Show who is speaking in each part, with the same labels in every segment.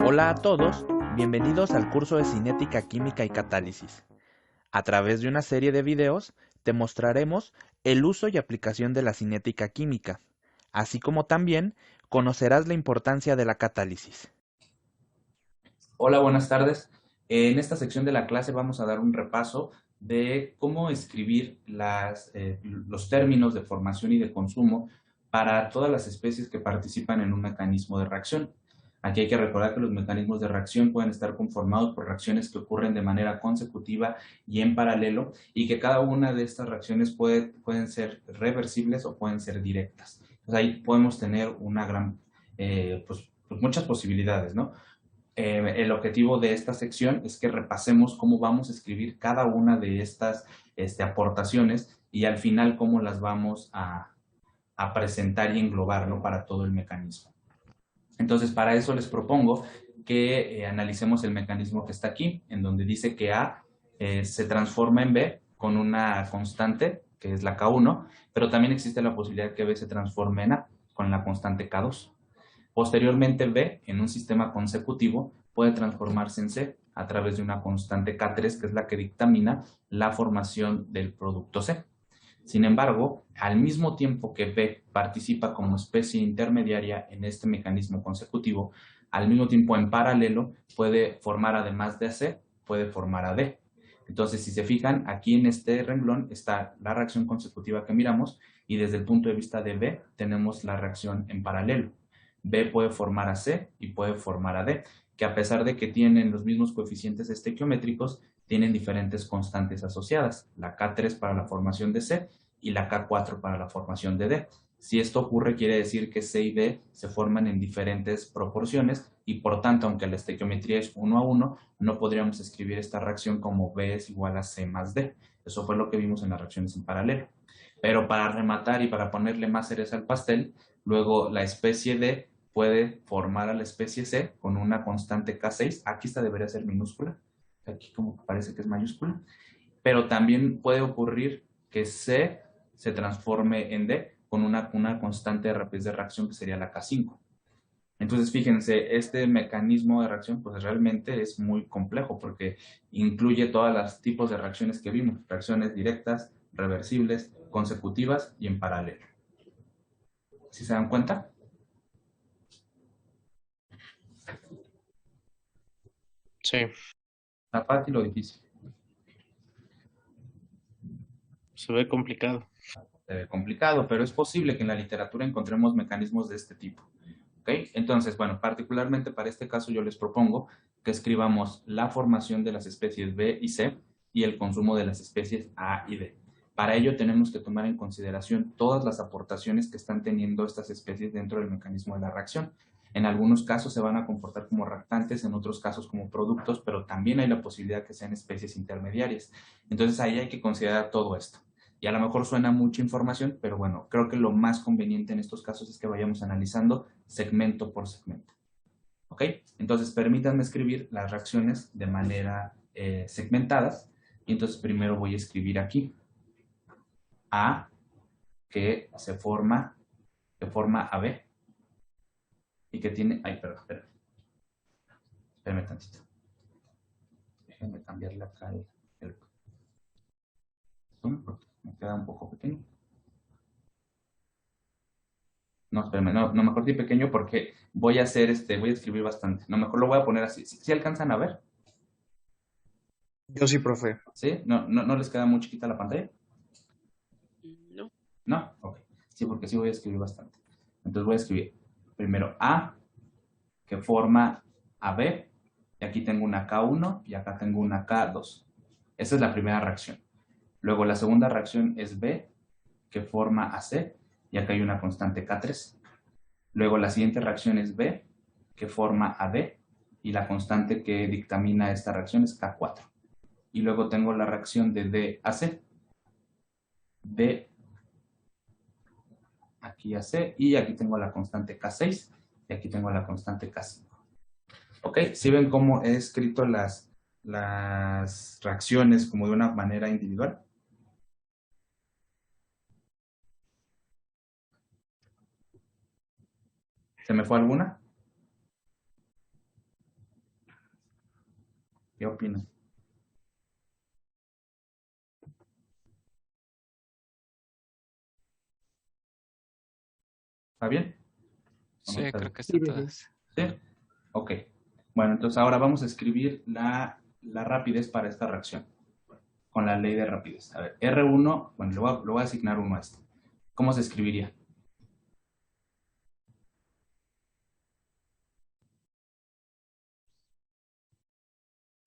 Speaker 1: Hola a todos, bienvenidos al curso de Cinética Química y Catálisis. A través de una serie de videos te mostraremos el uso y aplicación de la cinética química, así como también conocerás la importancia de la catálisis.
Speaker 2: Hola, buenas tardes. En esta sección de la clase vamos a dar un repaso de cómo escribir los términos de formación y de consumo para todas las especies que participan en un mecanismo de reacción. Aquí hay que recordar que los mecanismos de reacción pueden estar conformados por reacciones que ocurren de manera consecutiva y en paralelo, y que cada una de estas reacciones pueden ser reversibles o pueden ser directas. Entonces ahí podemos tener una gran, pues muchas posibilidades, ¿no? El objetivo de esta sección es que repasemos cómo vamos a escribir cada una de estas aportaciones y al final cómo las vamos a presentar y englobar, ¿no?, para todo el mecanismo. Entonces, para eso les propongo que analicemos el mecanismo que está aquí, en donde dice que A se transforma en B con una constante, que es la K1, pero también existe la posibilidad que B se transforme en A con la constante K2. Posteriormente, B, en un sistema consecutivo, puede transformarse en C a través de una constante K3, que es la que dictamina la formación del producto C. Sin embargo, al mismo tiempo que B participa como especie intermediaria en este mecanismo consecutivo, al mismo tiempo en paralelo puede formar, además de C, puede formar a D. Entonces, si se fijan, aquí en este renglón está la reacción consecutiva que miramos, y desde el punto de vista de B tenemos la reacción en paralelo. B puede formar a C y puede formar a D, que a pesar de que tienen los mismos coeficientes estequiométricos, tienen diferentes constantes asociadas, la K3 para la formación de C y la K4 para la formación de D. Si esto ocurre, quiere decir que C y D se forman en diferentes proporciones, y por tanto, aunque la estequiometría es 1 a 1, no podríamos escribir esta reacción como B es igual a C más D. Eso fue lo que vimos en las reacciones en paralelo. Pero para rematar y para ponerle más cereza al pastel, luego la especie D puede formar a la especie C con una constante K6. Aquí esta debería ser minúscula, aquí como que parece que es mayúscula, pero también puede ocurrir que C se transforme en D con una constante de rapidez de reacción que sería la K5. Entonces, fíjense, este mecanismo de reacción pues realmente es muy complejo porque incluye todos los tipos de reacciones que vimos: reacciones directas, reversibles, consecutivas y en paralelo. ¿Sí se dan cuenta?
Speaker 3: Sí,
Speaker 2: ¿Está fácil o difícil?
Speaker 3: se ve complicado.
Speaker 2: Complicado, pero es posible que en la literatura encontremos mecanismos de este tipo. ¿Ok? Entonces, bueno, particularmente para este caso yo les propongo que escribamos la formación de las especies B y C y el consumo de las especies A y D. Para ello tenemos que tomar en consideración todas las aportaciones que están teniendo estas especies dentro del mecanismo de la reacción. En algunos casos se van a comportar como reactantes, en otros casos como productos, pero también hay la posibilidad que sean especies intermediarias. Entonces ahí hay que considerar todo esto. Y a lo mejor suena mucha información, pero bueno, creo que lo más conveniente en estos casos es que vayamos analizando segmento por segmento. ¿Ok? Entonces, permítanme escribir las reacciones de manera segmentadas. Y entonces primero voy a escribir aquí A, que forma a B, y que tiene, ay, perdón, espérame tantito. Déjenme cambiarle acá el zoom porque me queda un poco pequeño. No, espérame, no, mejor di pequeño porque voy a hacer voy a escribir bastante. No, mejor lo voy a poner así. ¿Sí alcanzan a ver?
Speaker 4: Yo sí, profe.
Speaker 2: ¿Sí? ¿No les queda muy chiquita la pantalla?
Speaker 3: No.
Speaker 2: ¿No? Ok. Sí, porque sí voy a escribir bastante. Entonces voy a escribir primero A, que forma a B, y aquí tengo una K1 y acá tengo una K2. Esa es la primera reacción. Luego la segunda reacción es B, que forma a C, y acá hay una constante K3. Luego la siguiente reacción es B, que forma a D, y la constante que dictamina esta reacción es K4. Y luego tengo la reacción de D a C. D aquí a C, y aquí tengo la constante K6, y aquí tengo la constante K5. ¿Ok? ¿Sí ven cómo he escrito las reacciones como de una manera individual? ¿Se me fue alguna? opinan? ¿Está bien? ¿O no
Speaker 5: Sí,
Speaker 2: está
Speaker 5: creo
Speaker 2: bien?
Speaker 5: que
Speaker 4: Sí,
Speaker 5: están
Speaker 4: profe.
Speaker 5: todas.
Speaker 2: ¿Sí? Ok. Bueno, entonces ahora vamos a escribir la rapidez para esta reacción con la ley de rapidez. A ver, R1, bueno, le voy a asignar uno a este. ¿Cómo se escribiría?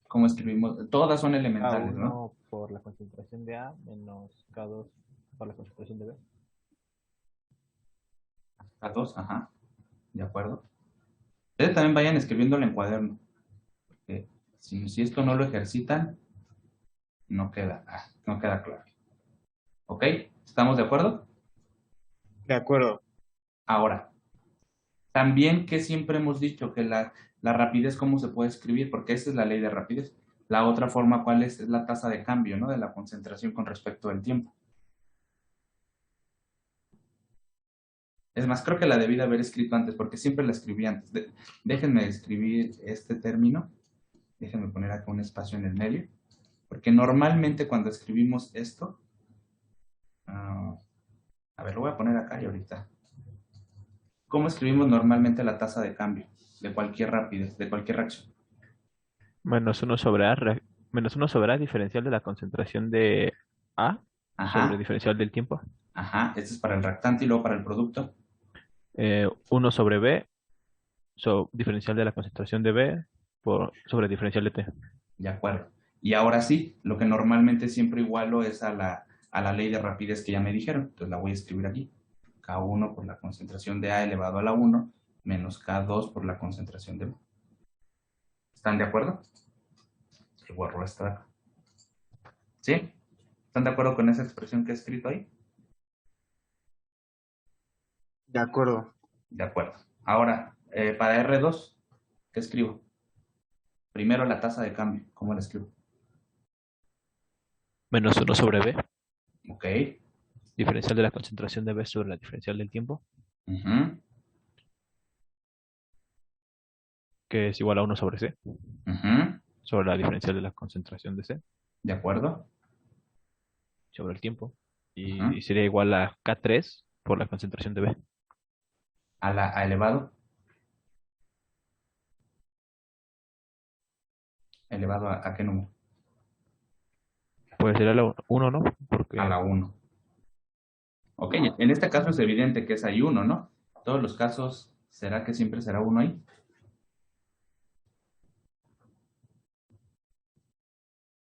Speaker 2: ¿Cómo escribimos? Todas son elementales, ¿no?
Speaker 1: K1 por la concentración de A menos K2 por la concentración de B.
Speaker 2: K2, ajá. ¿De acuerdo? Ustedes también vayan escribiéndolo en cuaderno. Porque si esto no lo ejercitan, no queda claro. ¿Ok? ¿Estamos de acuerdo?
Speaker 4: De acuerdo.
Speaker 2: Ahora, también que siempre hemos dicho que la rapidez, ¿cómo se puede escribir? Porque esa es la ley de rapidez. La otra forma, ¿cuál es? Es la tasa de cambio, ¿no? De la concentración con respecto al tiempo. Es más, creo que la debí de haber escrito antes, porque siempre la escribí antes. Déjenme escribir este término. Déjenme poner acá un espacio en el medio. Porque normalmente cuando escribimos esto, a ver, lo voy a poner acá y ahorita. ¿Cómo escribimos normalmente la tasa de cambio de cualquier rapidez, de cualquier reacción?
Speaker 1: Menos uno sobre A, menos uno sobre A diferencial de la concentración de A sobre
Speaker 2: Ajá,
Speaker 1: diferencial del tiempo.
Speaker 2: ajá. Este es para el reactante y luego para el producto.
Speaker 1: 1 sobre B diferencial de la concentración de B sobre diferencial de T.
Speaker 2: De acuerdo. Y ahora sí, lo que normalmente siempre igualo es a la ley de rapidez que ya me dijeron. Entonces la voy a escribir aquí. K1 por la concentración de A elevado a la 1 menos K2 por la concentración de B. ¿Están de acuerdo? El borro esta de acá. ¿Sí? ¿Están de acuerdo con esa expresión que he escrito ahí?
Speaker 4: De acuerdo.
Speaker 2: De acuerdo. Ahora, para R2, ¿qué escribo? Primero la tasa de cambio. ¿Cómo la escribo?
Speaker 1: Menos uno sobre B
Speaker 2: Ok.
Speaker 1: diferencial de la concentración de B sobre la diferencial del tiempo,
Speaker 2: Ujú,
Speaker 1: que es igual a 1 sobre C
Speaker 2: ujú.
Speaker 1: sobre la diferencial de la concentración de C
Speaker 2: De acuerdo.
Speaker 1: sobre el tiempo.
Speaker 2: Ujú.
Speaker 1: Y sería igual a K3 por la concentración de B.
Speaker 2: A elevado. ¿Elevado a qué número?
Speaker 1: Pues sería la 1, ¿no?
Speaker 2: A
Speaker 1: Porque
Speaker 2: la 1. Ok, en este caso es evidente que es ahí 1, ¿no? Todos los casos, ¿será que siempre será 1 ahí?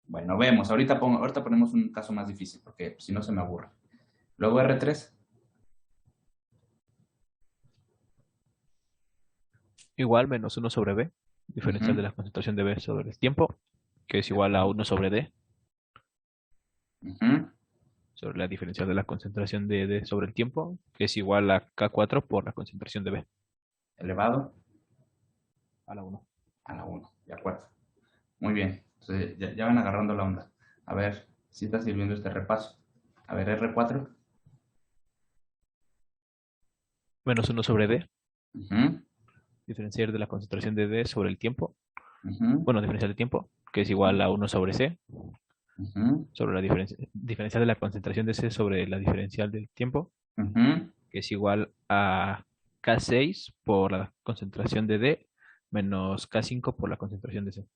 Speaker 2: Bueno, vemos. Ahorita ponemos un caso más difícil, porque si no se me aburre. Luego R3.
Speaker 1: igual menos uno sobre B diferencial de
Speaker 2: Ujú,
Speaker 1: la concentración de B sobre el tiempo, que es
Speaker 2: de
Speaker 1: igual a
Speaker 2: acuerdo.
Speaker 1: 1 sobre D
Speaker 2: Ujú,
Speaker 1: sobre la diferencial de la concentración de D sobre el tiempo, que es igual a K4 por la concentración de B
Speaker 2: elevado
Speaker 1: a la 1.
Speaker 2: a la 1. De acuerdo. Muy bien. Entonces, ya van agarrando la onda. A ver si está sirviendo este repaso. A ver, R4.
Speaker 1: Menos uno sobre D
Speaker 2: Ujú,
Speaker 1: diferencial de la concentración de D sobre el tiempo,
Speaker 2: ujú,
Speaker 1: bueno, diferencial de tiempo, que es igual a 1 sobre C
Speaker 2: ujú,
Speaker 1: sobre la diferencial de la concentración de C sobre la diferencial del tiempo,
Speaker 2: ujú.
Speaker 1: que es igual a K6 por la concentración de D menos K5 por la concentración de C.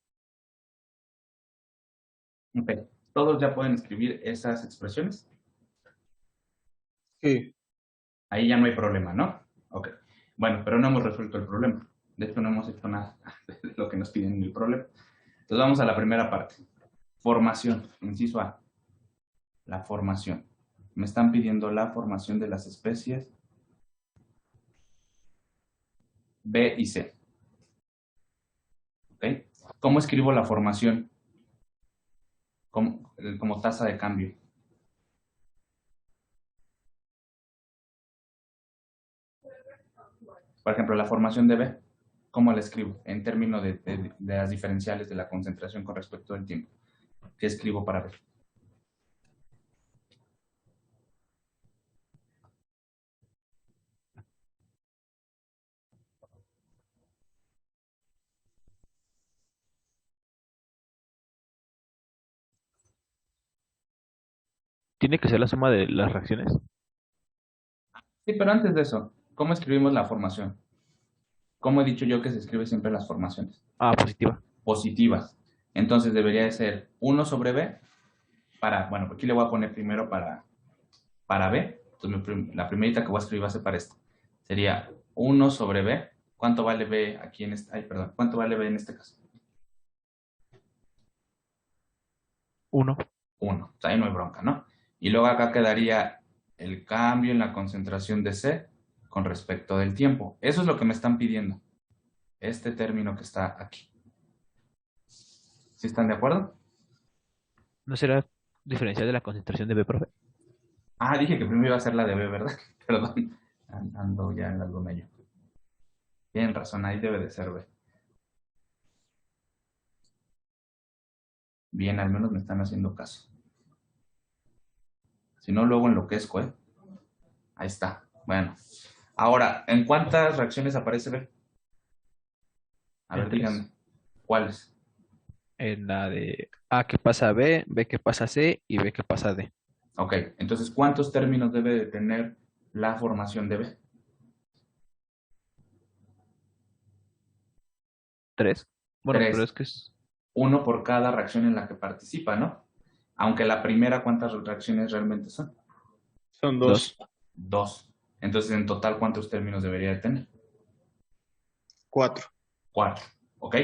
Speaker 2: Ok. Todos ya pueden escribir esas expresiones.
Speaker 4: Sí.
Speaker 2: Ahí ya no hay problema, ¿no? Ok. Bueno, pero no hemos resuelto el problema. De hecho, no hemos hecho nada de lo que nos piden en el problema. Entonces vamos a la primera parte. Formación, inciso A. La formación. Me están pidiendo la formación de las especies B y C. ¿Ok? ¿Cómo escribo la formación? Como tasa de cambio. Por ejemplo, la formación de B. ¿Cómo la escribo? En términos de las diferenciales de la concentración con respecto al tiempo. ¿Qué escribo para B?
Speaker 5: ¿Tiene que ser la suma de las reacciones?
Speaker 2: Sí, pero antes de eso, ¿cómo escribimos la formación? ¿Cómo he dicho yo que se escribe siempre las formaciones?
Speaker 5: Ah, positiva.
Speaker 2: Positivas. Entonces debería de ser 1 sobre B bueno, aquí le voy a poner primero para B. Entonces la primerita que voy a escribir va a ser para esto. Sería 1 sobre B. ¿Cuánto vale B aquí en este? Ay, perdón. ¿Cuánto vale B en este caso?
Speaker 5: 1.
Speaker 2: 1. O sea, ahí no hay bronca, ¿no? Y luego acá quedaría el cambio en la concentración de C con respecto del tiempo. Eso es lo que me están pidiendo. Este término que está aquí. ¿Sí están de acuerdo?
Speaker 5: ¿No será diferencial de la concentración de B, profe?
Speaker 2: Ah, dije que primero iba a ser la de B, ¿verdad? Perdón. Ando ya en algo medio. Tienen razón, ahí debe de ser B. Bien, al menos me están haciendo caso. Si no, luego enloquezco, ¿eh? Ahí está. Bueno. Ahora, ¿en cuántas reacciones aparece B? A
Speaker 5: En
Speaker 2: ver,
Speaker 5: 3.
Speaker 2: díganme. ¿Cuáles?
Speaker 5: En la de A que pasa a B, B que pasa a C y B que pasa a D.
Speaker 2: Ok, entonces, ¿cuántos términos debe de tener la formación de B?
Speaker 5: 3. Bueno, pero
Speaker 2: 3.
Speaker 5: es que es
Speaker 2: Uno por cada reacción en la que participa, ¿no? Aunque la primera, ¿cuántas reacciones realmente son?
Speaker 4: Son
Speaker 5: 2.
Speaker 4: 2.
Speaker 2: 2. Entonces, en total, ¿cuántos términos debería de tener?
Speaker 4: 4.
Speaker 2: 4. ¿Ok?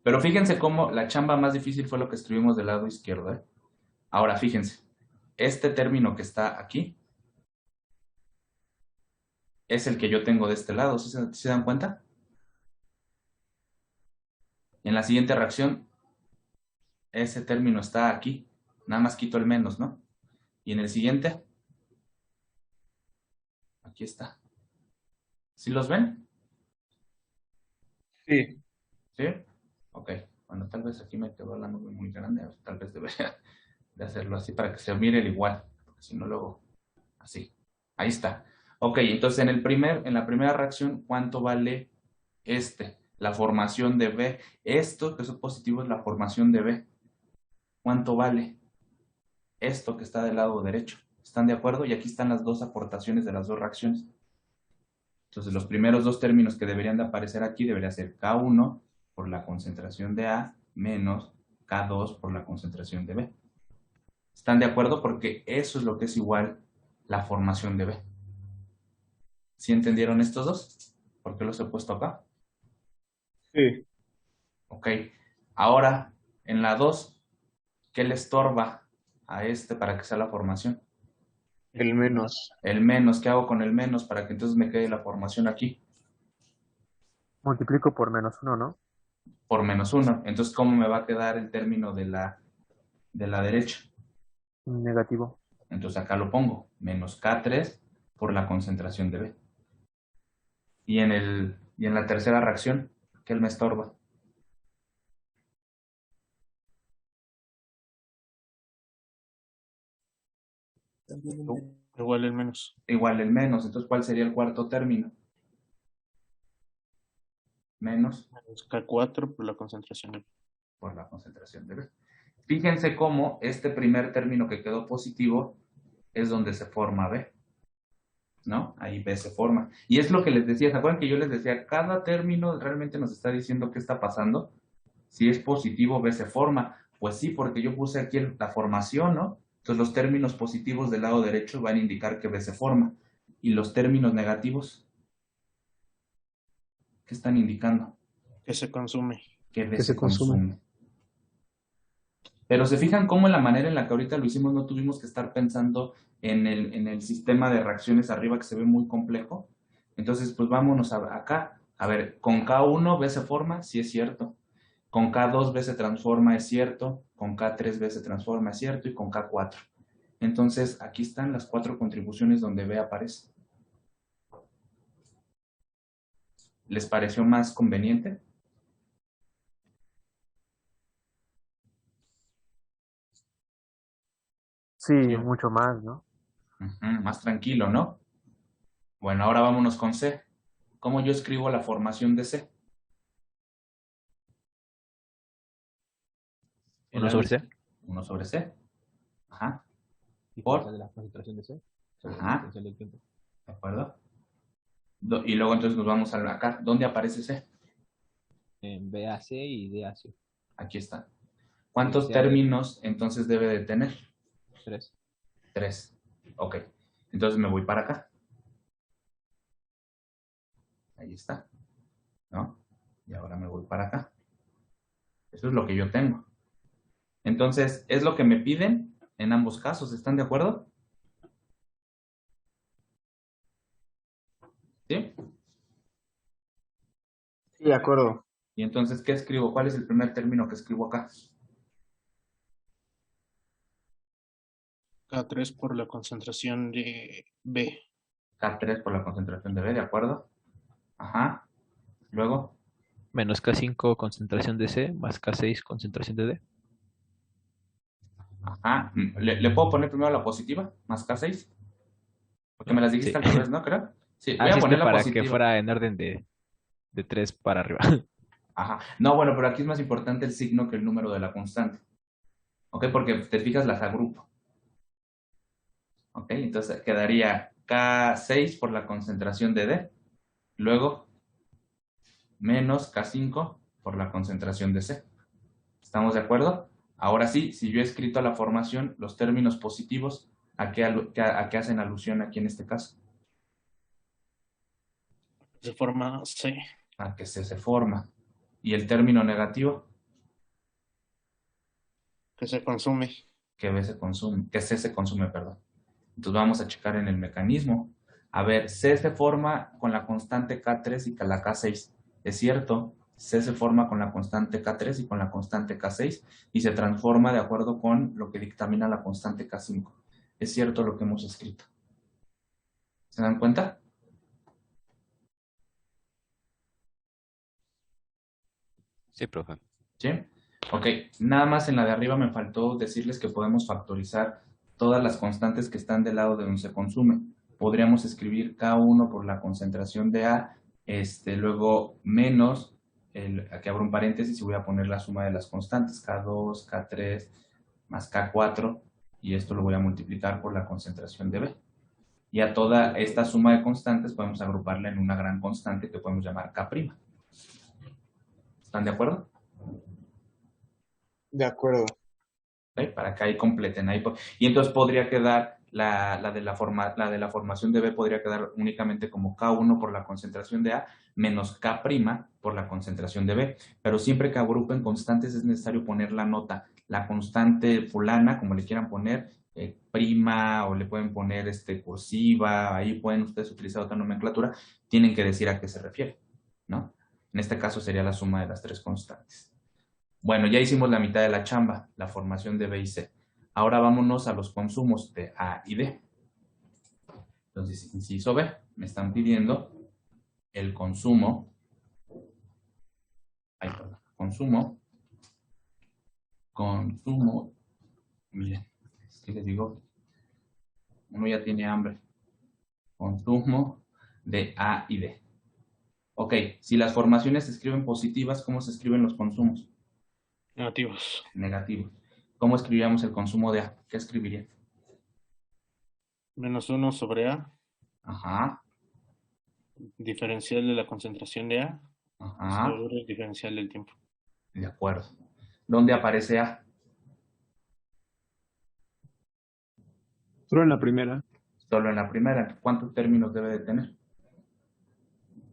Speaker 2: Pero fíjense cómo la chamba más difícil fue lo que escribimos del lado izquierdo, ¿eh? Ahora, fíjense. Este término que está aquí es el que yo tengo de este lado. ¿Sí se dan cuenta? En la siguiente reacción, ese término está aquí. Nada más quito el menos, ¿no? Y en el siguiente, aquí está. ¿Sí los ven?
Speaker 4: Sí.
Speaker 2: ¿Sí? Ok. Bueno, tal vez aquí me quedó la nube muy grande. Tal vez debería de hacerlo así para que se mire el igual. Porque si no, luego así. Ahí está. Ok, entonces en la primera reacción, ¿cuánto vale la formación de B? Esto que es positivo es la formación de B. ¿Cuánto vale? Esto que está del lado derecho. ¿Están de acuerdo? Y aquí están las dos aportaciones de las dos reacciones. Entonces, los primeros dos términos que deberían de aparecer aquí debería ser K1 por la concentración de A menos K2 por la concentración de B. ¿Están de acuerdo? Porque eso es lo que es igual la formación de B. ¿Sí entendieron estos dos? ¿Por qué los he puesto acá?
Speaker 4: Sí.
Speaker 2: Ok. Ahora, en la 2, ¿qué le estorba a para que sea la formación?
Speaker 4: El menos.
Speaker 2: El menos. ¿Qué hago con el menos para que entonces me quede la formación aquí?
Speaker 6: Multiplico por -1, ¿no?
Speaker 2: Por -1. Entonces, ¿cómo me va a quedar el término de la derecha?
Speaker 6: Negativo.
Speaker 2: Entonces acá lo pongo, menos K3 por la concentración de B. Y en la tercera reacción, ¿qué me estorba?
Speaker 3: Igual el menos.
Speaker 2: Igual el menos. Entonces, ¿cuál sería el cuarto término? Menos
Speaker 3: Menos K4 por la concentración.
Speaker 2: por la concentración de B. Fíjense cómo este primer término que quedó positivo es donde se forma B, ¿no? Ahí B se forma. Y es lo que les decía, ¿se acuerdan que yo les decía? Cada término realmente nos está diciendo qué está pasando. Si es positivo, B se forma. Pues sí, porque yo puse aquí la formación, ¿no? Entonces los términos positivos del lado derecho van a indicar que B se forma. Y los términos negativos, ¿qué están indicando?
Speaker 3: Que se consume.
Speaker 2: Que B
Speaker 6: Que se
Speaker 2: se
Speaker 6: consume.
Speaker 2: consume. Pero se fijan cómo en la manera en la que ahorita lo hicimos no tuvimos que estar pensando en el sistema de reacciones arriba que se ve muy complejo. Entonces, pues vámonos acá. A ver, con K1 B se forma, sí es cierto. Con K2 B se transforma, es cierto. Con K3 B se transforma, es cierto. Y con K4. Entonces, aquí están las 4 contribuciones donde B aparece. ¿Les pareció más conveniente?
Speaker 6: Sí,
Speaker 3: Sí.
Speaker 6: mucho más, ¿no?
Speaker 2: Más tranquilo, ¿no? Bueno, ahora vámonos con C. ¿Cómo yo escribo la formación de C?
Speaker 5: 1 sobre C.
Speaker 2: 1 sobre C. Ajá.
Speaker 5: Diferencia de la concentración de C sobre la
Speaker 2: Ajá.
Speaker 5: extensión del tiempo.
Speaker 2: ¿De acuerdo? Y luego entonces nos vamos a acá. ¿Dónde aparece C?
Speaker 5: En BAC y DAC.
Speaker 2: Aquí está. ¿Cuántos
Speaker 5: Sí, sea de-
Speaker 2: términos entonces debe de tener?
Speaker 5: 3.
Speaker 2: 3. Ok. Entonces me voy para acá. Ahí está. ¿No? Y ahora me voy para acá. Eso es lo que yo tengo. Entonces, es lo que me piden en ambos casos. ¿Están de acuerdo? ¿Sí?
Speaker 4: Sí, de acuerdo.
Speaker 2: Y entonces, ¿qué escribo? ¿Cuál es el primer término que escribo acá?
Speaker 3: K3 por la concentración de B.
Speaker 2: K3 por la concentración de B, ¿de acuerdo? Ajá. Luego,
Speaker 5: Menos K5 concentración de C más K6 concentración de D.
Speaker 2: ajá. ¿Le puedo poner primero la positiva? Más K6. Porque me las dijiste
Speaker 5: Sí.
Speaker 2: al revés, ¿no? Creo. Sí, voy
Speaker 5: Así
Speaker 2: a
Speaker 5: es que
Speaker 2: poner la
Speaker 5: para que
Speaker 2: positiva.
Speaker 5: fuera en orden de 3 para arriba.
Speaker 2: Ajá. No, bueno, pero aquí es más importante el signo que el número de la constante. ¿Ok? Porque te fijas, las agrupo. ¿Ok? Entonces quedaría K6 por la concentración de D. Luego, menos K5 por la concentración de C. ¿Estamos de acuerdo? Ahora sí, si yo he escrito la formación, los términos positivos, ¿a qué hacen alusión aquí en este caso?
Speaker 3: Se forma C.
Speaker 2: A que C se forma. ¿Y el término negativo?
Speaker 3: Que se consume.
Speaker 2: Que B se consume, que C se consume, perdón. Entonces vamos a checar en el mecanismo. A ver, C se forma con la constante K3 y con la K6. ¿Es cierto? C se forma con la constante K3 y con la constante K6 y se transforma de acuerdo con lo que dictamina la constante K5. Es cierto lo que hemos escrito. ¿Se dan cuenta?
Speaker 7: Sí, profe.
Speaker 2: ¿Sí? Ok, nada más en la de arriba me faltó decirles que podemos factorizar todas las constantes que están del lado de donde se consume. Podríamos escribir K1 por la concentración de A, luego menos, aquí abro un paréntesis y voy a poner la suma de las constantes, K2, K3, más K4, y esto lo voy a multiplicar por la concentración de B. Y a toda esta suma de constantes podemos agruparla en una gran constante que podemos llamar K'. ¿Están de acuerdo?
Speaker 4: De acuerdo.
Speaker 2: ¿Ok? Para que ahí completen. Y entonces podría quedar la de la formación de B podría quedar únicamente como K1 por la concentración de A menos K' por la concentración de B. Pero siempre que agrupen constantes es necesario poner la nota. La constante fulana, como le quieran poner, prima o le pueden poner cursiva, ahí pueden ustedes utilizar otra nomenclatura, tienen que decir a qué se refiere, ¿no? En este caso sería la suma de las tres constantes. Bueno, ya hicimos la mitad de la chamba, la formación de B y C. Ahora vámonos a los consumos de A y D. Entonces, inciso B, me están pidiendo el consumo, consumo, miren, es que les digo, uno ya tiene hambre, consumo de A y D. Ok, si las formaciones se escriben positivas, ¿cómo se escriben los consumos?
Speaker 3: Negativos.
Speaker 2: Negativos. ¿Cómo escribiríamos el consumo de A? ¿Qué escribiría?
Speaker 3: Menos 1 sobre A.
Speaker 2: Ajá,
Speaker 3: Diferencial de la concentración de A.
Speaker 2: ajá,
Speaker 3: Sobre el diferencial del tiempo.
Speaker 2: de acuerdo. ¿Dónde aparece A?
Speaker 4: Solo en la primera.
Speaker 2: Solo en la primera. ¿Cuántos términos debe de tener?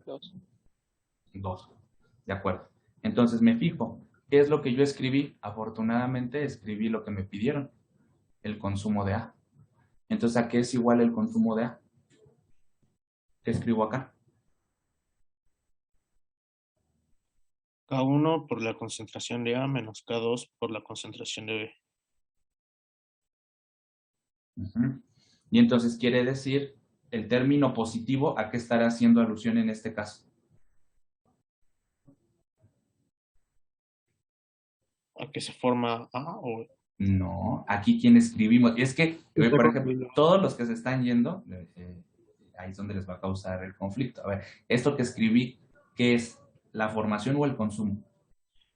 Speaker 5: 2.
Speaker 2: 2. De acuerdo. Entonces me fijo. ¿Qué es lo que yo escribí? Afortunadamente escribí lo que me pidieron. El consumo de A. Entonces, ¿a qué es igual el consumo de A? ¿Qué escribo acá?
Speaker 3: K1 por la concentración de A menos K2 por la concentración de B.
Speaker 2: Uh-huh. Y entonces quiere decir el término positivo, ¿a qué estará haciendo alusión en este caso?
Speaker 3: ¿A qué se forma A o
Speaker 2: No, aquí quien escribimos. Es que, por ejemplo, todos los que se están yendo, ahí es donde les va a causar el conflicto. A ver, esto que escribí, ¿qué es? ¿La formación o el consumo?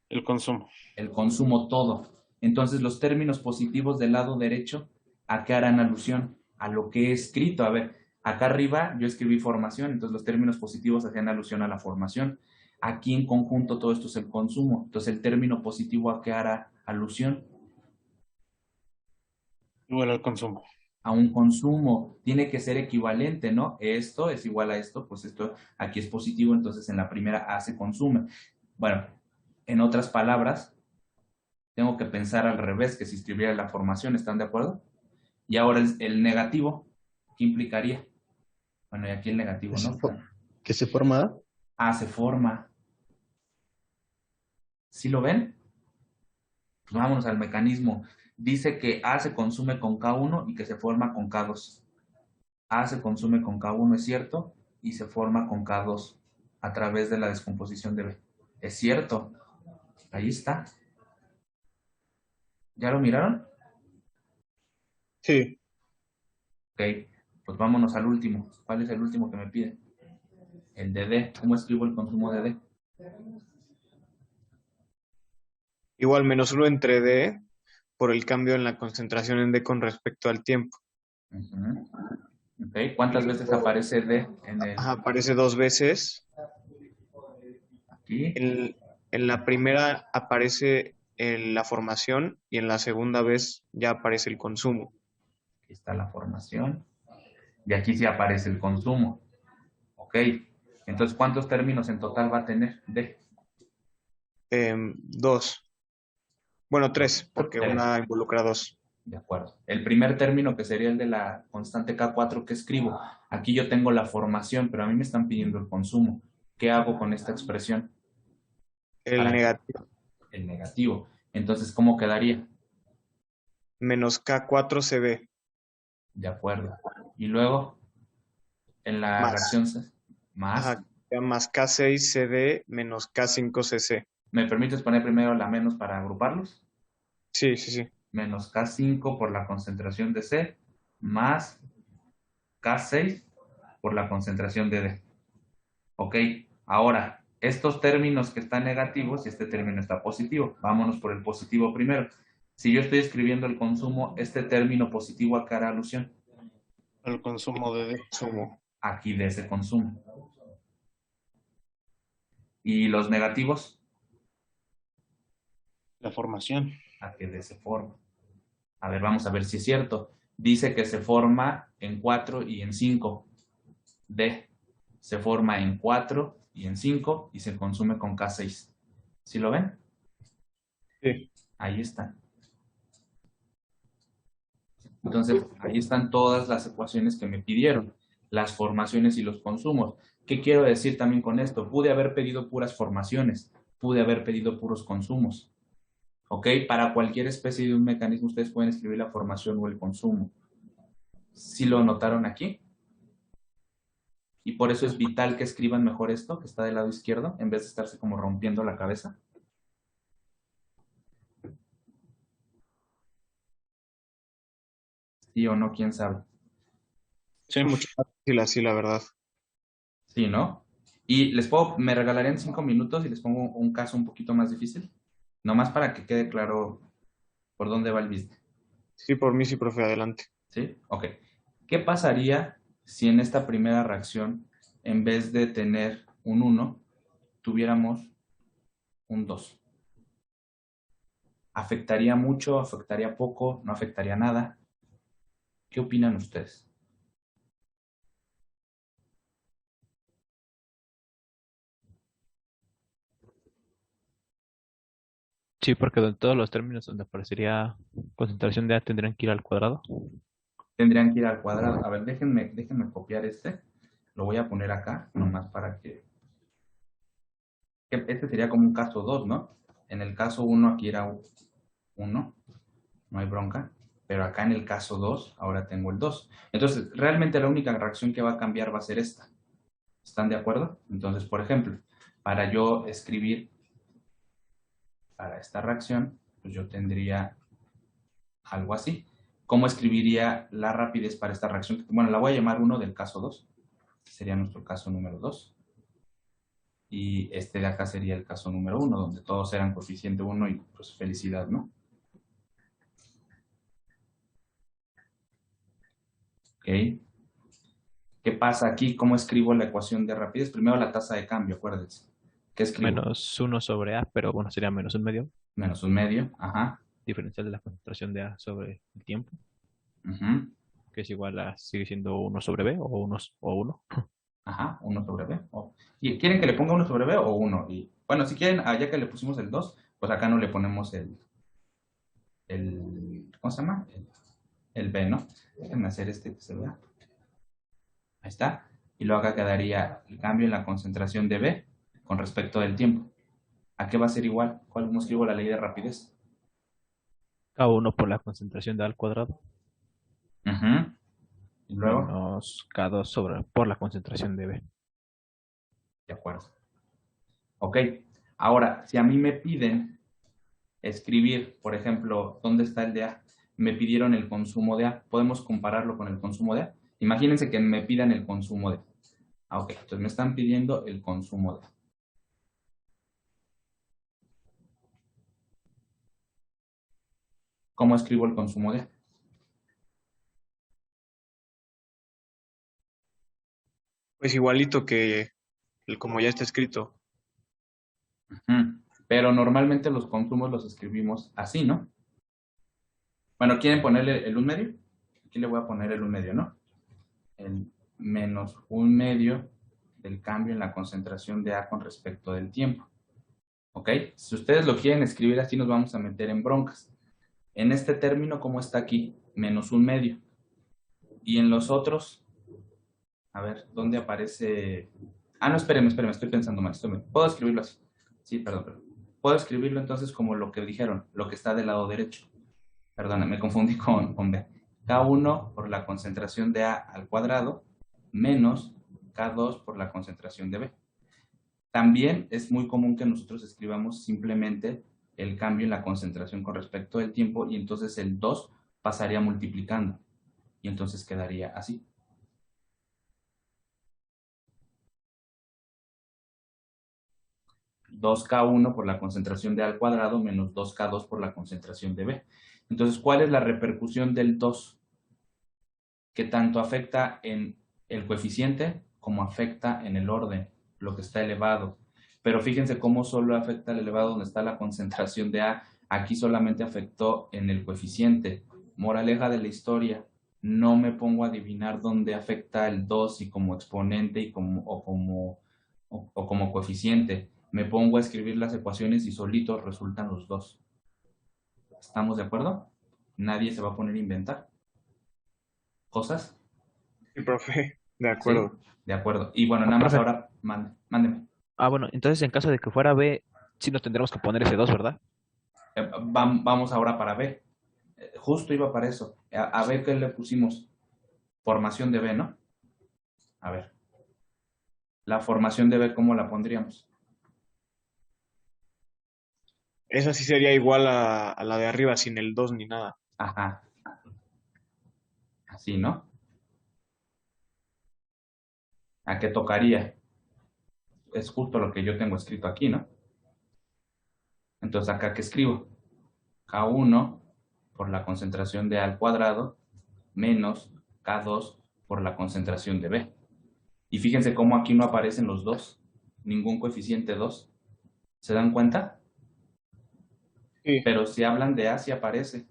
Speaker 3: el consumo?
Speaker 2: El consumo todo. Entonces, los términos positivos del lado derecho, ¿A qué harán alusión? A lo que he escrito. A ver, acá arriba yo escribí formación, entonces los términos positivos hacían alusión a la formación. Aquí en conjunto todo esto es el consumo. Entonces el término positivo, ¿a qué hará alusión?
Speaker 3: Igual al consumo.
Speaker 2: A un consumo. Tiene que ser equivalente, ¿no? Esto es igual a esto, pues esto aquí es positivo, entonces en la primera A se consume. Bueno, en otras palabras, tengo que pensar al revés, que si escribiera la formación, ¿están de acuerdo? Y ahora el negativo, ¿qué implicaría? Bueno, y aquí el negativo, ¿no?
Speaker 4: ¿Que se forma?
Speaker 2: A se forma. ¿Sí lo ven? Pues vámonos al mecanismo. Dice que A se consume con K1 y que se forma con K2. A se consume con K1, es cierto, y se forma con K2 a través de la descomposición de B. Es cierto. Ahí está. ¿Ya lo miraron?
Speaker 4: Sí.
Speaker 2: Ok, pues vámonos al último. ¿Cuál es el último que me pide? El de D. ¿Cómo escribo el consumo de D?
Speaker 4: Igual -1 entre D por el cambio en la concentración en D con respecto al tiempo.
Speaker 2: Uh-huh. Ok, ¿cuántas veces aparece D en el...
Speaker 4: Ajá, aparece 2 veces.
Speaker 2: Aquí?
Speaker 4: En la primera aparece la formación y en la segunda vez ya aparece el consumo.
Speaker 2: Aquí está la formación. Y aquí sí aparece el consumo. Ok, entonces ¿cuántos términos en total va a tener D?
Speaker 4: 2. Bueno, 3, porque
Speaker 2: Tres.
Speaker 4: una involucra 2.
Speaker 2: De acuerdo. El primer término, que sería el de la constante K4 que escribo. Aquí yo tengo la formación, pero a mí me están pidiendo el consumo. ¿Qué hago con esta expresión?
Speaker 4: El negativo.
Speaker 2: El negativo. Entonces, ¿cómo quedaría?
Speaker 4: Menos K4 CB.
Speaker 2: De acuerdo. Y luego, en la
Speaker 4: Más.
Speaker 2: reacción más.
Speaker 4: Ajá, más K6 CD menos K5 CC.
Speaker 2: ¿Me permites poner primero la menos para agruparlos?
Speaker 4: Sí, sí, sí.
Speaker 2: Menos K5 por la concentración de C, más K6 por la concentración de D. Ok, ahora, estos términos que están negativos y este término está positivo. Vámonos por el positivo primero. Si yo estoy escribiendo el consumo, este término positivo, ¿a qué hará alusión?
Speaker 3: Al consumo de D.
Speaker 4: Consumo.
Speaker 2: Aquí de ese consumo. ¿Y los negativos?
Speaker 3: La formación.
Speaker 2: A que de ese forma. A ver, vamos a ver si es cierto. Dice que se forma en 4 y en 5. D. Se forma en 4 y en 5 y se consume con K6. ¿Sí lo ven?
Speaker 4: Sí.
Speaker 2: Ahí está. Entonces, ahí están todas las ecuaciones que me pidieron, las formaciones y los consumos. ¿Qué quiero decir también con esto? Pude haber pedido puras formaciones, pude haber pedido puros consumos. ¿Ok? Para cualquier especie de un mecanismo ustedes pueden escribir la formación o el consumo. ¿Sí lo notaron aquí? Y por eso es vital que escriban mejor esto, que está del lado izquierdo, en vez de estarse como rompiendo la cabeza. ¿Sí o no? ¿Quién sabe?
Speaker 3: Sí.
Speaker 4: Mucho más fácil así, la verdad.
Speaker 2: Sí, ¿no? Y me regalarían 5 minutos y les pongo un caso un poquito más difícil. Nomás para que quede claro por dónde va el business.
Speaker 4: Sí, por mí sí, profe, adelante.
Speaker 2: ¿Sí? Ok. ¿Qué pasaría si en esta primera reacción, en vez de tener un 1, tuviéramos un 2? ¿Afectaría mucho? ¿Afectaría poco? ¿No afectaría nada? ¿Qué opinan ustedes?
Speaker 5: Sí, porque en todos los términos donde aparecería concentración de A tendrían que ir al cuadrado.
Speaker 2: Tendrían que ir al cuadrado. A ver, déjenme copiar este. Lo voy a poner acá, nomás para que... Este sería como un caso 2, ¿no? En el caso 1 aquí era 1, no hay bronca. Pero acá en el caso 2, ahora tengo el 2. Entonces, realmente la única reacción que va a cambiar va a ser esta. ¿Están de acuerdo? Entonces, por ejemplo, para yo escribir para esta reacción, pues yo tendría algo así. ¿Cómo escribiría la rapidez para esta reacción? Bueno, la voy a llamar 1 del caso 2. Sería nuestro caso número 2. Y este de acá sería el caso número 1, donde todos eran coeficiente 1 y pues felicidad, ¿no? ¿Qué pasa aquí? ¿Cómo escribo la ecuación de rapidez? Primero la tasa de cambio, acuérdense. ¿Qué escribo?
Speaker 5: Menos 1 sobre A, pero bueno, sería menos un medio.
Speaker 2: Menos un medio, ajá.
Speaker 5: Diferencial de la concentración de A sobre el tiempo,
Speaker 2: Ujú.
Speaker 5: que es igual a, sigue siendo 1 sobre B o 1.
Speaker 2: Ajá, 1 sobre B. ¿Y quieren que le ponga 1 sobre B o 1? Y, bueno, si quieren, ya que le pusimos el 2, pues acá no le ponemos ¿cómo se llama? El B, ¿no? Déjenme hacer que se vea. Ahí está. Y luego acá quedaría el cambio en la concentración de B con respecto del tiempo. ¿A qué va a ser igual? ¿Cómo escribo la ley de rapidez?
Speaker 5: K1 por la concentración de A al cuadrado,
Speaker 2: Ujú. Y luego,
Speaker 5: menos K2 por la concentración de B.
Speaker 2: de acuerdo. Ok. Ahora, si a mí me piden escribir, por ejemplo, ¿dónde está el de A? Me pidieron el consumo de A. ¿Podemos compararlo con el consumo de A? Imagínense que me pidan el consumo de A. Ok, entonces me están pidiendo el consumo de A. ¿Cómo escribo el consumo de A?
Speaker 4: Pues igualito que como ya está escrito.
Speaker 2: Ujú. Pero normalmente los consumos los escribimos así, ¿no? Bueno, ¿quieren ponerle el 1 medio? Aquí le voy a poner el 1 medio, ¿no? El menos 1 medio del cambio en la concentración de A con respecto del tiempo. ¿Ok? Si ustedes lo quieren escribir así, nos vamos a meter en broncas. En este término, ¿cómo está aquí? Menos 1 medio. Y en los otros, a ver, ¿dónde aparece? Ah, no, espérenme, estoy pensando mal. ¿Puedo escribirlo así? Sí, perdón. Puedo escribirlo entonces como lo que dijeron, lo que está del lado derecho. Perdona, me confundí con B. K1 por la concentración de A al cuadrado menos K2 por la concentración de B. También es muy común que nosotros escribamos simplemente el cambio en la concentración con respecto del tiempo y entonces el 2 pasaría multiplicando y entonces quedaría así. (2K1 por la concentración de A al cuadrado menos 2K2 por la concentración de B. Entonces, ¿cuál es la repercusión del 2? Que tanto afecta en el coeficiente como afecta en el orden, lo que está elevado. Pero fíjense cómo solo afecta el elevado donde está la concentración de A. Aquí solamente afectó en el coeficiente. Moraleja de la historia, no me pongo a adivinar dónde afecta el 2 y como exponente y como coeficiente. Me pongo a escribir las ecuaciones y solitos resultan los dos. ¿Estamos de acuerdo? Nadie se va a poner a inventar cosas.
Speaker 4: Sí, profe, de
Speaker 2: Sí,
Speaker 4: acuerdo.
Speaker 2: de acuerdo. Y bueno, nada más
Speaker 5: Profe.
Speaker 2: ahora, mándeme.
Speaker 5: Bueno, entonces en caso de que fuera B, sí nos tendremos que poner ese 2, ¿verdad?
Speaker 2: Vamos ahora para B. Justo iba para eso. A B, ¿qué le pusimos? Formación de B, ¿no? A ver. La formación de B, ¿cómo la pondríamos?
Speaker 4: Esa sí sería igual a la de arriba, sin el 2 ni nada.
Speaker 2: Ajá. Así, ¿no? ¿A qué tocaría? Es justo lo que yo tengo escrito aquí, ¿no? Entonces, ¿acá qué escribo? K1 por la concentración de A al cuadrado menos K2 por la concentración de B. Y fíjense cómo aquí no aparecen los dos, ningún coeficiente 2. ¿Se dan cuenta?
Speaker 4: Sí.
Speaker 2: Pero si hablan de A, sí aparece.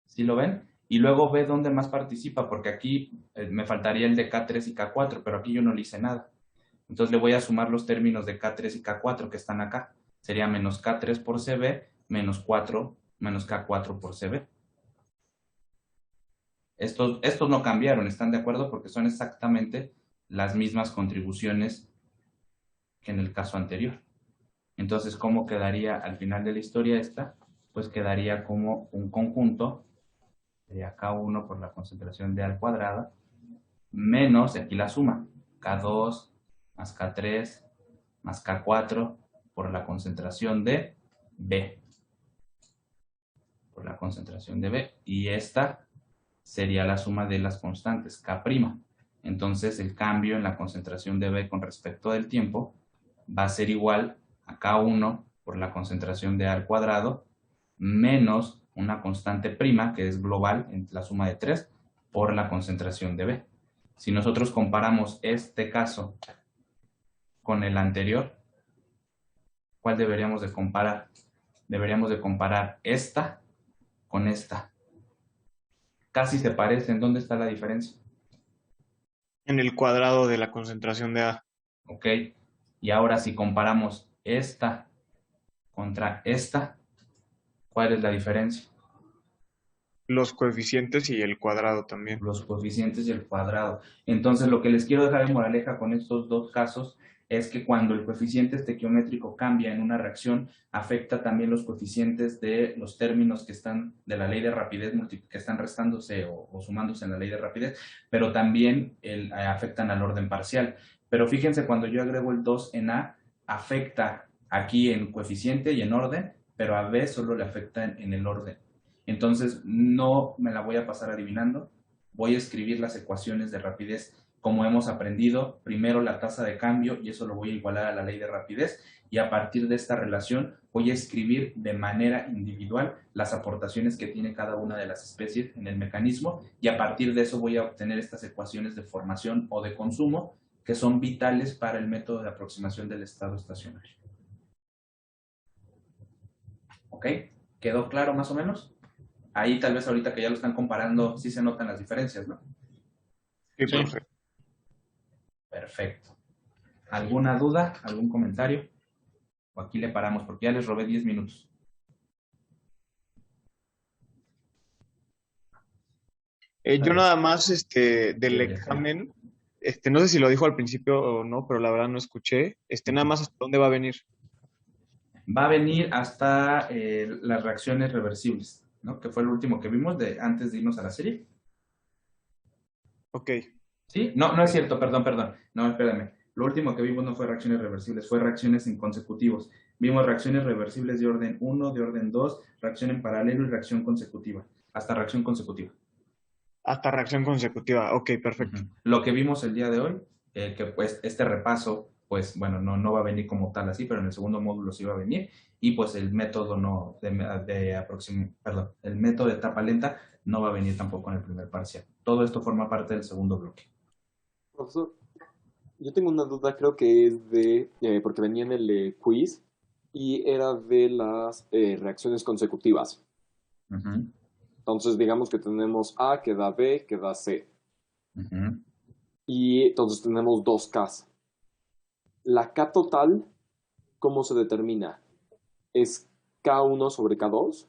Speaker 2: ¿Sí lo ven? Y luego ve dónde más participa, porque aquí me faltaría el de K3 y K4, pero aquí yo no le hice nada. Entonces le voy a sumar los términos de K3 y K4 que están acá. Sería menos K3 por CB, menos K4 por CB. Estos no cambiaron, ¿están de acuerdo? Porque son exactamente las mismas contribuciones que en el caso anterior. Entonces, ¿cómo quedaría al final de la historia esta? Pues quedaría como un conjunto de K1 por la concentración de A al cuadrado, menos, aquí la suma, K2 más K3 más K4 por la concentración de B. Por la concentración de B. Y esta sería la suma de las constantes, K'. Entonces, el cambio en la concentración de B con respecto del tiempo va a ser igual a K1 por la concentración de A al cuadrado menos una constante prima, que es global, en la suma de 3, por la concentración de B. Si nosotros comparamos este caso con el anterior, ¿cuál deberíamos de comparar? Deberíamos de comparar esta con esta. Casi se parecen. ¿Dónde está la diferencia?
Speaker 4: En el cuadrado de la concentración de A.
Speaker 2: Ok. Y ahora si comparamos esta contra esta, ¿cuál es la diferencia?
Speaker 4: Los coeficientes y el cuadrado también.
Speaker 2: Los coeficientes y el cuadrado. Entonces, lo que les quiero dejar de moraleja con estos dos casos es que cuando el coeficiente estequiométrico cambia en una reacción, afecta también los coeficientes de los términos que están de la ley de rapidez, que están restándose o sumándose en la ley de rapidez, pero también afectan al orden parcial. Pero fíjense, cuando yo agrego el 2 en A, afecta aquí en coeficiente y en orden, pero a B solo le afecta en el orden. Entonces, no me la voy a pasar adivinando. Voy a escribir las ecuaciones de rapidez como hemos aprendido. Primero la tasa de cambio, y eso lo voy a igualar a la ley de rapidez. Y a partir de esta relación, voy a escribir de manera individual las aportaciones que tiene cada una de las especies en el mecanismo. Y a partir de eso voy a obtener estas ecuaciones de formación o de consumo, que son vitales para el método de aproximación del estado estacionario. ¿Ok? ¿Quedó claro más o menos? Ahí tal vez ahorita que ya lo están comparando, sí se notan las diferencias, ¿no?
Speaker 4: Sí, profe.
Speaker 2: Perfecto. ¿Alguna duda? ¿Algún comentario? O aquí le paramos porque ya les robé 10 minutos.
Speaker 4: Yo nada más del
Speaker 2: Sí,
Speaker 4: examen, no sé si lo dijo al principio o no, pero la verdad no escuché. Nada más hasta dónde va a venir.
Speaker 2: Va a venir hasta las reacciones reversibles, ¿no? Que fue el último que vimos antes de irnos a la serie.
Speaker 4: Ok.
Speaker 2: ¿Sí? No, no es cierto, perdón. No, espérame. Lo último que vimos no fue reacciones reversibles, fue reacciones en consecutivos. Vimos reacciones reversibles de orden 1, de orden 2, reacción en paralelo y reacción consecutiva. Hasta reacción consecutiva.
Speaker 4: Hasta reacción consecutiva. Ok, perfecto.
Speaker 2: Lo que vimos el día de hoy, que pues este repaso, pues bueno, no va a venir como tal así, pero en el segundo módulo sí va a venir. Y pues el método el método de etapa lenta no va a venir tampoco en el primer parcial. Todo esto forma parte del segundo bloque.
Speaker 8: Profesor, yo tengo una duda, creo que es porque venía en el quiz y era de las reacciones consecutivas. Entonces, digamos que tenemos A, que da B, que da C. Y entonces tenemos dos Ks. La K total, ¿cómo se determina? ¿Es K1 sobre K2?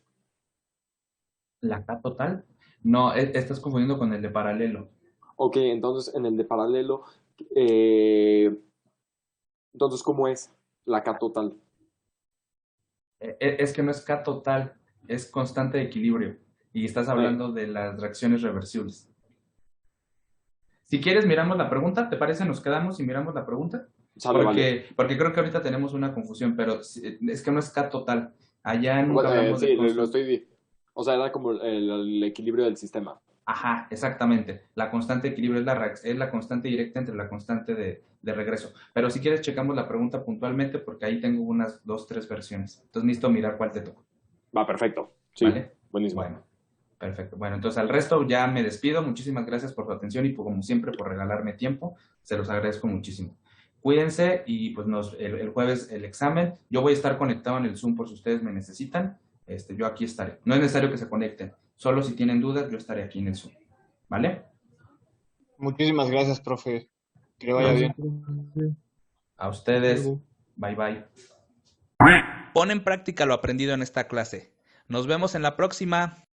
Speaker 2: ¿La K total? No, estás confundiendo con el de paralelo.
Speaker 8: Ok, entonces en el de paralelo, entonces, ¿cómo es la K total?
Speaker 2: Es que no es K total, es constante de equilibrio. Y estás hablando de las reacciones reversibles. Si quieres, miramos la pregunta. ¿Te parece? Nos quedamos y miramos la pregunta. Porque creo que ahorita tenemos una confusión, pero es que no es K total. Allá nunca hablamos de
Speaker 8: constante. O sea, era como el equilibrio del sistema.
Speaker 2: Ajá, exactamente. La constante de equilibrio es la constante directa entre la constante de regreso. Pero si quieres, checamos la pregunta puntualmente porque ahí tengo unas 2, 3 versiones. Entonces necesito mirar cuál te toca.
Speaker 8: Va, perfecto. Sí,
Speaker 2: ¿vale?
Speaker 8: Buenísimo.
Speaker 2: Bueno, perfecto. Bueno, entonces al resto ya me despido. Muchísimas gracias por su atención y como siempre por regalarme tiempo. Se los agradezco muchísimo. Cuídense y pues el jueves el examen. Yo voy a estar conectado en el Zoom por si ustedes me necesitan. Yo aquí estaré. No es necesario que se conecten. Solo si tienen dudas, yo estaré aquí en el Zoom. ¿Vale?
Speaker 4: Muchísimas gracias, profe. Que le vaya bien.
Speaker 2: A ustedes. Bye, bye. Pon en práctica lo aprendido en esta clase. Nos vemos en la próxima.